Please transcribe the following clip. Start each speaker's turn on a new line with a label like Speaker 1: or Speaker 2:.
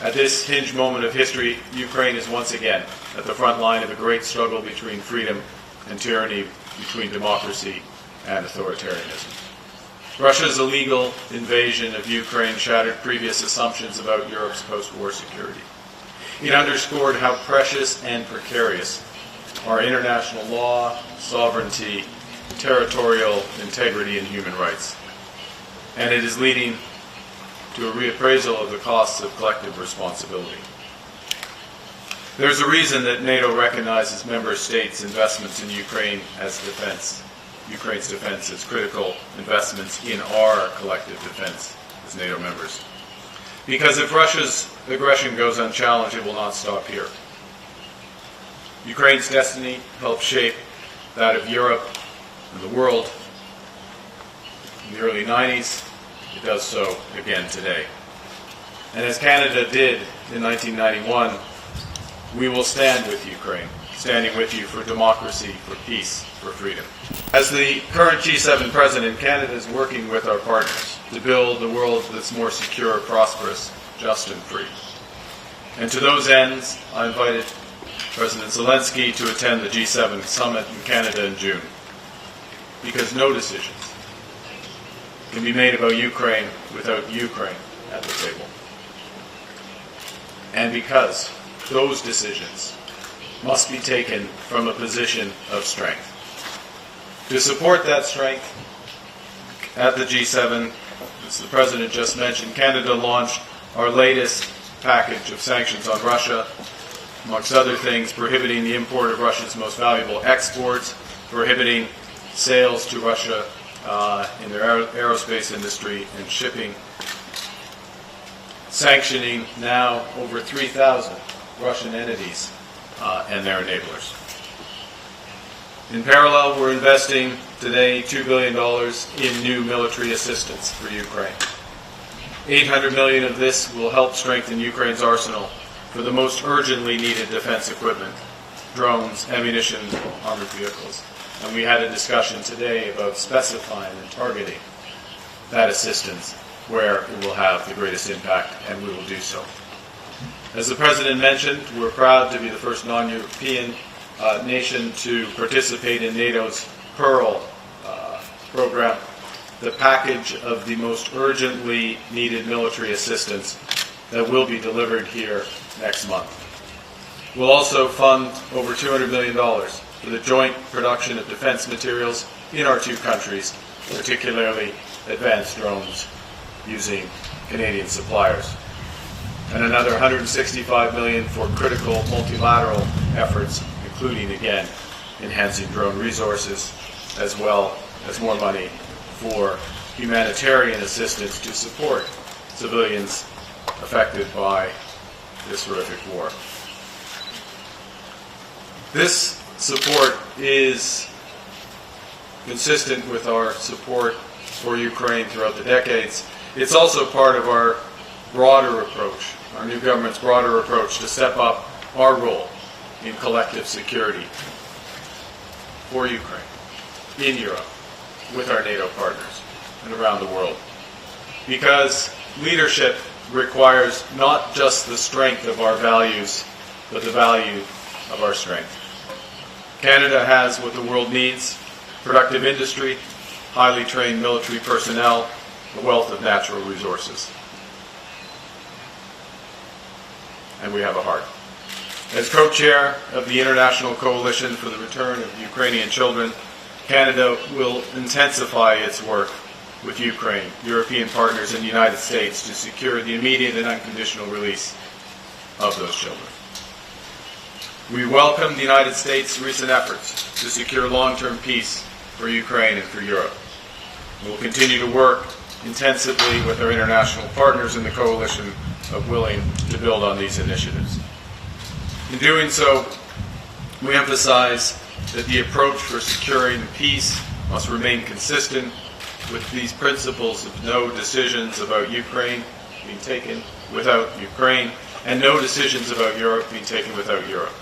Speaker 1: At this hinge moment of history, Ukraine is once again at the front line of a great struggle between freedom and tyranny, between democracy and authoritarianism. Russia's illegal invasion of Ukraine shattered previous assumptions about Europe's post-war security. It underscored how precious and precarious are international law, sovereignty, territorial integrity, and human rights. And it is leading to a reappraisal of the costs of collective responsibility. There's a reason that NATO recognizes member states' investments in Ukraine as defense. Ukraine's defense as critical investments in our collective defense as NATO members. Because if Russia's aggression goes unchallenged, it will not stop here. Ukraine's destiny helped shape that of Europe and the world in the early 90s. It does so again today. And as Canada did in 1991, we will stand with Ukraine, standing with you for democracy, for peace, for freedom. As the current G7 president, Canada is working with our partners to build a world that's more secure, prosperous, just, and free. And to those ends, I invited President Zelensky to attend the G7 summit in Canada in June, because no decisions can be made about Ukraine without Ukraine at the table. And because those decisions must be taken from a position of strength. To support that strength, at the G7, as the President just mentioned, Canada launched our latest package of sanctions on Russia, amongst other things, prohibiting the import of Russia's most valuable exports, prohibiting sales to Russia in their aerospace industry and shipping, sanctioning now over 3,000 Russian entities and their enablers. In parallel, we're investing today $2 billion in new military assistance for Ukraine. $800 million of this will help strengthen Ukraine's arsenal for the most urgently needed defense equipment, drones, ammunition, armored vehicles. And we had a discussion today about specifying and targeting that assistance where it will have the greatest impact, and we will do so. As the President mentioned, we're proud to be the first non-European nation to participate in NATO's Pearl program, the package of the most urgently needed military assistance that will be delivered here next month. We'll also fund over $200 million for the joint production of defense materials in our two countries, particularly advanced drones using Canadian suppliers. And another $165 million for critical multilateral efforts, including, again, enhancing drone resources, as well as more money for humanitarian assistance to support civilians affected by this horrific war. This support is consistent with our support for Ukraine throughout the decades. It's also part of our broader approach, our new government's broader approach to step up our role in collective security for Ukraine, in Europe, with our NATO partners, and around the world. Because leadership requires not just the strength of our values, but the value of our strength. Canada has what the world needs: productive industry, highly trained military personnel, a wealth of natural resources. And we have a heart. As co-chair of the International Coalition for the Return of Ukrainian Children, Canada will intensify its work with Ukraine, European partners, and the United States to secure the immediate and unconditional release of those children. We welcome the United States' recent efforts to secure long-term peace for Ukraine and for Europe. We will continue to work intensively with our international partners in the coalition of willing to build on these initiatives. In doing so, we emphasize that the approach for securing peace must remain consistent with these principles of no decisions about Ukraine being taken without Ukraine, and no decisions about Europe being taken without Europe.